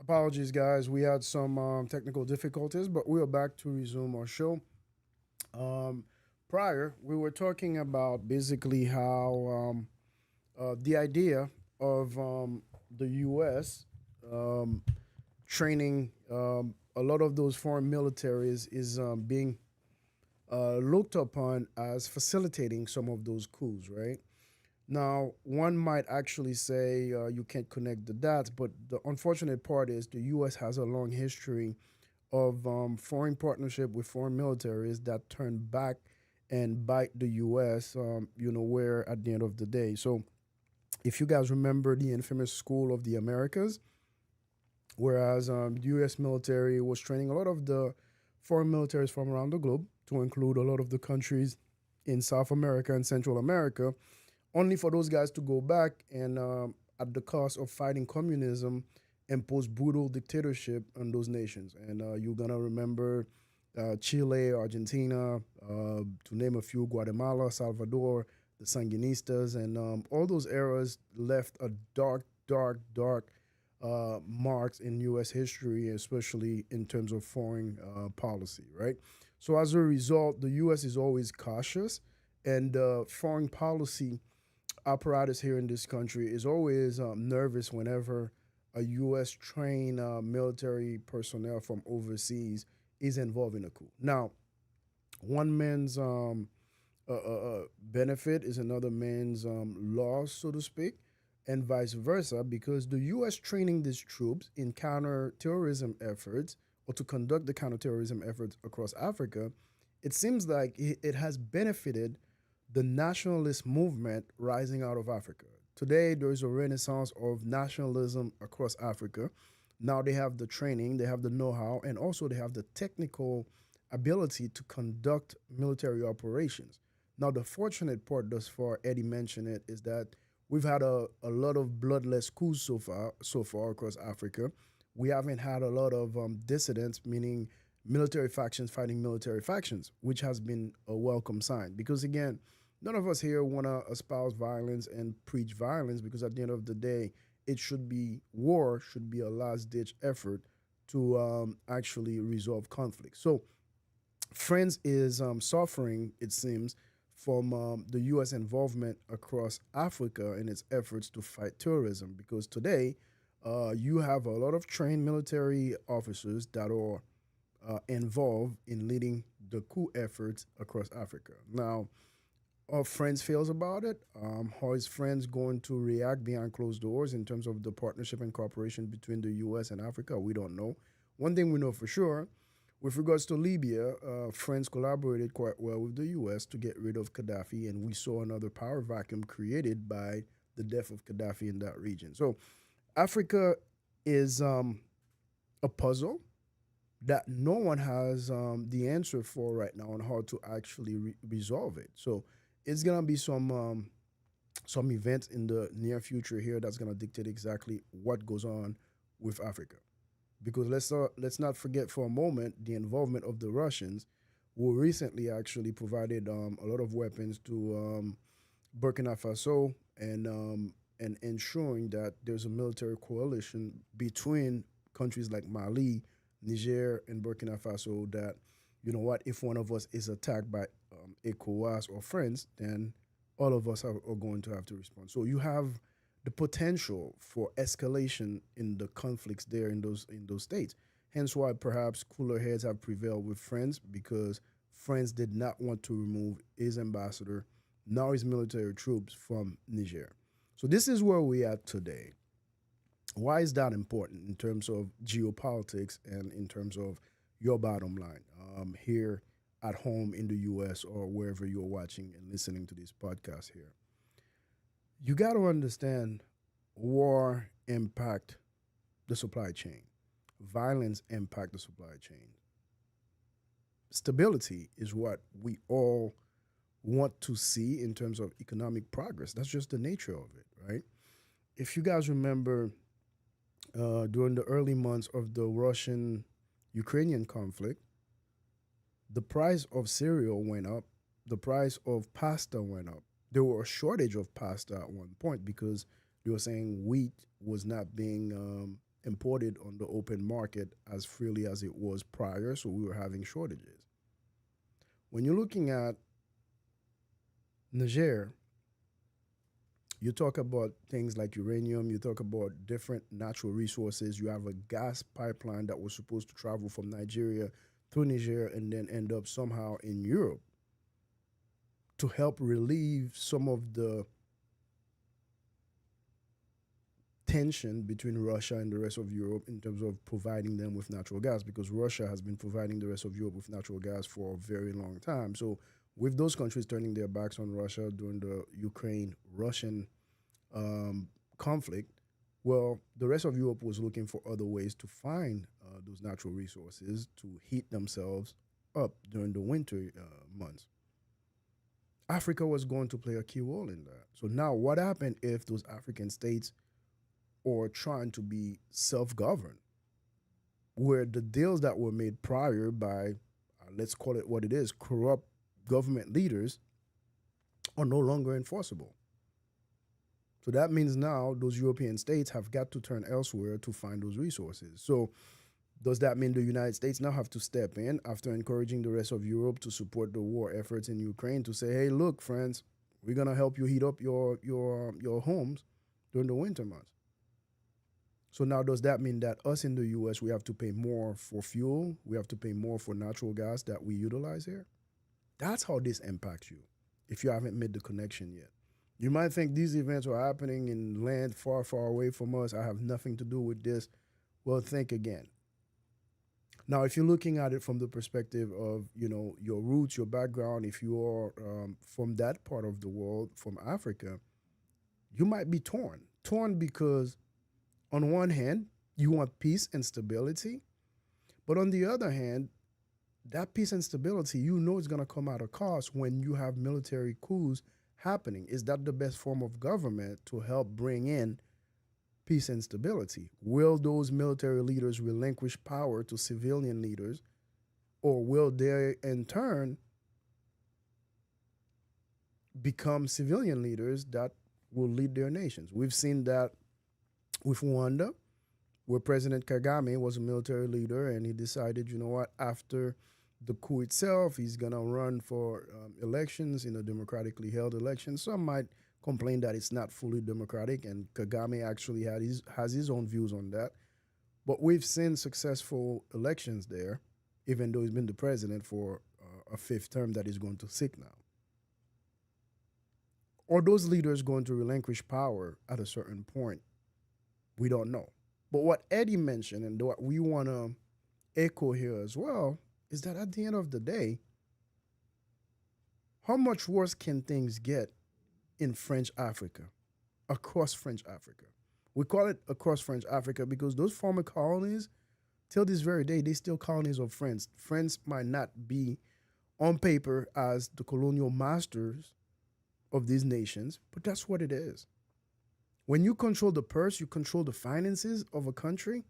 Apologies, guys. We had some technical difficulties, but we are back to resume our show. Um, Prior, we were talking about basically how the idea of the U.S. Um, training a lot of those foreign militaries is being looked upon as facilitating some of those coups, right? Now, one might actually say you can't connect the dots, but the unfortunate part is the U.S. has a long history of foreign partnership with foreign militaries that turn back and bite the U.S. Where at the end of the day. So, if you guys remember the infamous School of the Americas, whereas the U.S. military was training a lot of the foreign militaries from around the globe, to include a lot of the countries in South America and Central America, only for those guys to go back and, at the cost of fighting communism, impose brutal dictatorship on those nations. And you're gonna remember Chile, Argentina, to name a few, Guatemala, Salvador, the Sandinistas, and all those eras left a dark, dark, dark marks in U.S. history, especially in terms of foreign policy, right? So as a result, the U.S. is always cautious, and foreign policy apparatus here in this country is always nervous whenever a U.S. trained military personnel from overseas is involved in a coup. Now, one man's benefit is another man's loss, so to speak, and vice versa, because the U.S. training these troops in counterterrorism efforts or to conduct the counterterrorism efforts across Africa, it seems like it has benefited the nationalist movement rising out of Africa. Today, there is a renaissance of nationalism across Africa. Now they have the training, they have the know how, and also they have the technical ability to conduct military operations. Now, the fortunate part thus far, Eddie mentioned it, is that we've had a lot of bloodless coups so far across Africa. We haven't had a lot of dissidents, meaning military factions fighting military factions, which has been a welcome sign. Because again, none of us here want to espouse violence and preach violence, because at the end of the day, it should be war, should be a last ditch effort to actually resolve conflict. So, France is suffering, it seems, from the U.S. involvement across Africa in its efforts to fight terrorism. Because today, you have a lot of trained military officers that are involved in leading the coup efforts across Africa. Now, our friends feels about it. How is friends going to react behind closed doors in terms of the partnership and cooperation between the U.S. and Africa? We don't know. One thing we know for sure, with regards to Libya, friends collaborated quite well with the U.S. to get rid of Gaddafi, and we saw another power vacuum created by the death of Gaddafi in that region. So, Africa is a puzzle that no one has the answer for right now on how to actually resolve it. So, it's gonna be some events in the near future here that's gonna dictate exactly what goes on with Africa. Because let's not forget for a moment the involvement of the Russians, who recently actually provided a lot of weapons to Burkina Faso, and ensuring that there's a military coalition between countries like Mali, Niger, and Burkina Faso. That, you know what, if one of us is attacked by ECOWAS or friends, then all of us are going to have to respond. So you have the potential for escalation in the conflicts there in those states. Hence why perhaps cooler heads have prevailed with France, because France did not want to remove his ambassador, now his military troops from Niger. So this is where we are today. Why is that important in terms of geopolitics and in terms of your bottom line here at home in the US or wherever you're watching and listening to this podcast here? You got to understand war impact the supply chain. Violence impact the supply chain. Stability is what we all want to see in terms of economic progress. That's just the nature of it, right? If you guys remember, during the early months of the Russian Ukrainian conflict, the price of cereal went up, the price of pasta went up. There were a shortage of pasta at one point because they were saying wheat was not being imported on the open market as freely as it was prior, so we were having shortages. When you're looking at Niger, you talk about things like uranium, you talk about different natural resources. You have a gas pipeline that was supposed to travel from Nigeria through Niger and then end up somehow in Europe to help relieve some of the tension between Russia and the rest of Europe in terms of providing them with natural gas, because Russia has been providing the rest of Europe with natural gas for a very long time. So, with those countries turning their backs on Russia during the Ukraine Russian conflict, well, the rest of Europe was looking for other ways to find those natural resources to heat themselves up during the winter months. Africa was going to play a key role in that. So now, what happened if those African states are trying to be self-governed, where the deals that were made prior by, let's call it what it is, corrupt government leaders, are no longer enforceable? So that means now those European states have got to turn elsewhere to find those resources. So does that mean the United States now have to step in after encouraging the rest of Europe to support the war efforts in Ukraine to say, hey, look, friends, we're gonna help you heat up your homes during the winter months? So now does that mean that us in the US we have to pay more for fuel? We have to pay more for natural gas that we utilize here? That's how this impacts you if you haven't made the connection yet. You might think these events are happening in land far, far away from us. I have nothing to do with this. Well, think again. Now, if you're looking at it from the perspective of, your roots, your background, if you are from that part of the world, from Africa, you might be torn. Torn because on one hand, you want peace and stability, but on the other hand, that peace and stability, is going to come at a cost when you have military coups happening. Is that the best form of government to help bring in peace and stability? Will those military leaders relinquish power to civilian leaders, or will they in turn become civilian leaders that will lead their nations? We've seen that with Rwanda, where President Kagame was a military leader and he decided, after the coup itself, he's going to run for elections in a democratically held election. Some might complain that it's not fully democratic, and Kagame actually has his own views on that. But we've seen successful elections there, even though he's been the president for a fifth term that he's going to seek now. Are those leaders going to relinquish power at a certain point? We don't know. But what Eddie mentioned and what we want to echo here as well is that at the end of the day, how much worse can things get in French Africa, across French Africa? We call it across French Africa because those former colonies, till this very day, they still colonies of France. France might not be on paper as the colonial masters of these nations, but that's what it is. When you control the purse, you control the finances of a country,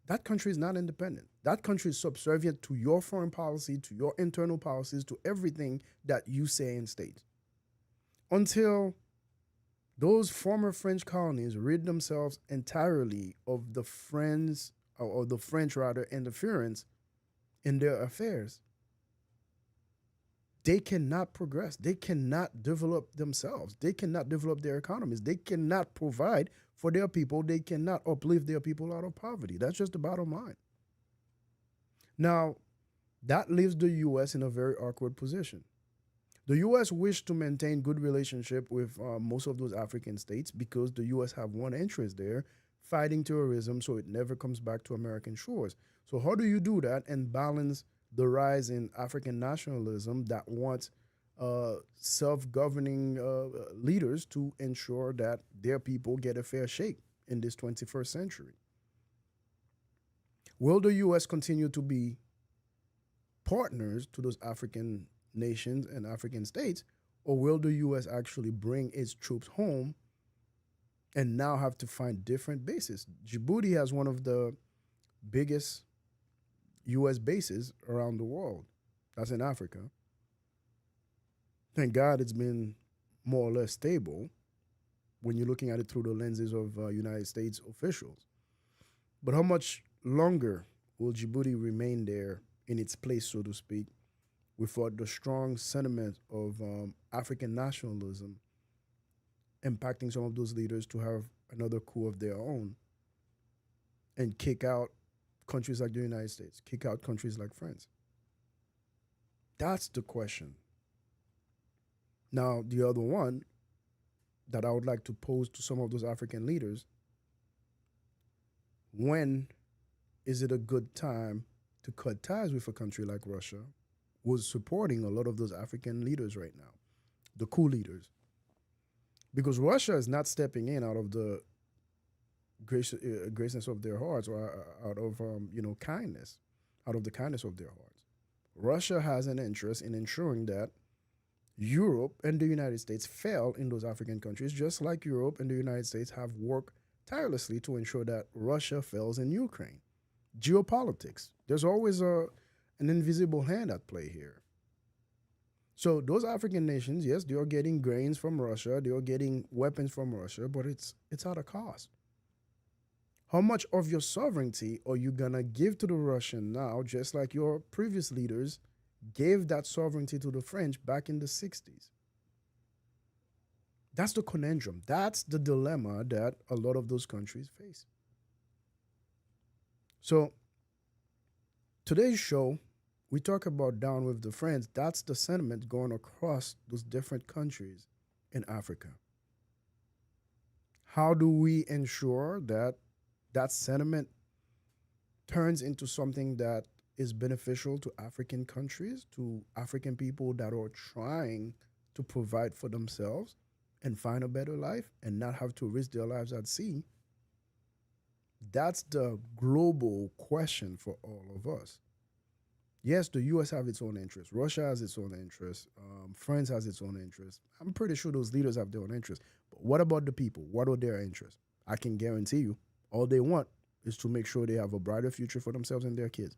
that country is not independent. That country is subservient to your foreign policy, to your internal policies, to everything that you say and state. Until those former French colonies rid themselves entirely of the French rather interference in their affairs, they cannot progress. They cannot develop themselves. They cannot develop their economies. They cannot provide for their people. They cannot uplift their people out of poverty. That's just the bottom line. Now, that leaves the U.S. in a very awkward position. The U.S. wished to maintain good relationship with most of those African states because the U.S. have one interest there, fighting terrorism so it never comes back to American shores. So how do you do that and balance the rise in African nationalism that wants self-governing leaders to ensure that their people get a fair shake in this 21st century? Will the U.S. continue to be partners to those African nations and African states, or will the U.S. actually bring its troops home and now have to find different bases? Djibouti has one of the biggest U.S. bases around the world. That's in Africa. Thank God it's been more or less stable when you're looking at it through the lenses of United States officials. But how much longer will Djibouti remain there in its place, so to speak, without the strong sentiment of African nationalism impacting some of those leaders to have another coup of their own and kick out countries like the United States, kick out countries like France? That's the question. Now, the other one that I would like to pose to some of those African leaders: when is it a good time to cut ties with a country like Russia, who's supporting a lot of those African leaders right now, the coup leaders? Because Russia is not stepping in out of the graceness of their hearts, or out of kindness, out of the kindness of their hearts. Russia has an interest in ensuring that Europe and the United States fail in those African countries, just like Europe and the United States have worked tirelessly to ensure that Russia fails in Ukraine. Geopolitics. There's always an invisible hand at play here. So those African nations, yes, they are getting grains from Russia, they are getting weapons from Russia, but it's at a cost. How much of your sovereignty are you gonna give to the Russian now, just like your previous leaders gave that sovereignty to the French back in the 60s? That's the conundrum. That's the dilemma that a lot of those countries face. So today's show, we talk about down with the friends. That's the sentiment going across those different countries in Africa. How do we ensure that that sentiment turns into something that is beneficial to African countries, to African people that are trying to provide for themselves and find a better life and not have to risk their lives at sea? That's the global question for all of us. Yes, the US have its own interests. Russia has its own interests. France has its own interests. I'm pretty sure those leaders have their own interests. But what about the people? What are their interests? I can guarantee you, all they want is to make sure they have a brighter future for themselves and their kids.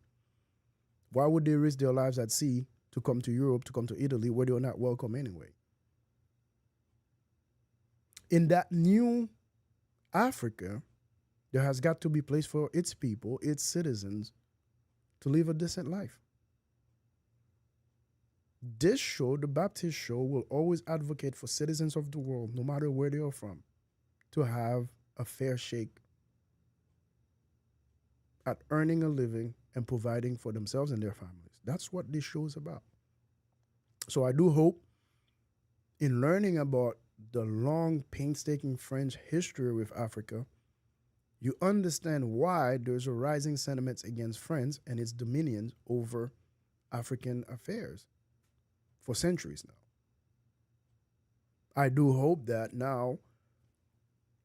Why would they risk their lives at sea to come to Europe, to come to Italy, where they're not welcome anyway? In that new Africa, there has got to be place for its people, its citizens, to live a decent life. This show, the Baptiste Show, will always advocate for citizens of the world, no matter where they are from, to have a fair shake at earning a living and providing for themselves and their families. That's what this show is about. So I do hope, in learning about the long, painstaking French history with Africa, you understand why there's a rising sentiment against France and its dominions over African affairs for centuries now. I do hope that now,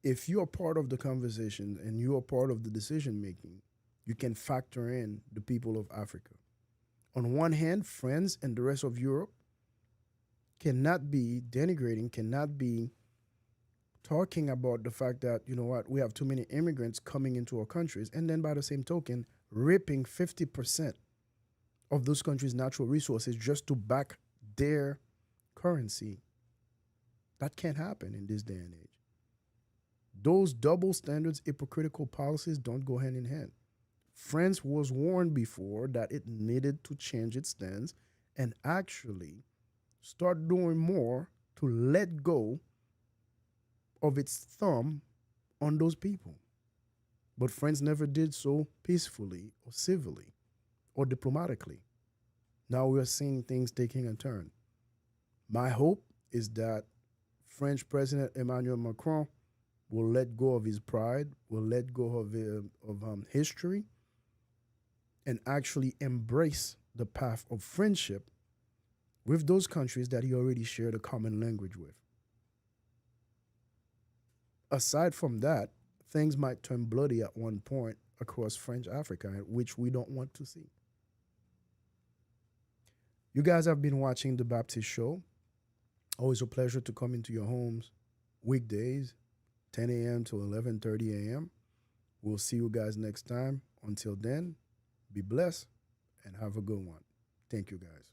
if you're part of the conversation and you're part of the decision making, you can factor in the people of Africa. On one hand, France and the rest of Europe cannot be denigrating, cannot be talking about the fact that, you know what, we have too many immigrants coming into our countries, and then by the same token, ripping 50% of those countries' natural resources just to back their currency. That can't happen in this day and age. Those double standards, hypocritical policies don't go hand in hand. France was warned before that it needed to change its stance and actually start doing more to let go of its thumb on those people. But France never did so peacefully or civilly or diplomatically. Now we are seeing things taking a turn. My hope is that French President Emmanuel Macron will let go of his pride, will let go of history, and actually embrace the path of friendship with those countries that he already shared a common language with. Aside from that, things might turn bloody at one point across French Africa, which we don't want to see. You guys have been watching The Baptiste Show. Always a pleasure to come into your homes weekdays, 10 a.m. to 11:30 a.m. We'll see you guys next time. Until then, be blessed and have a good one. Thank you, guys.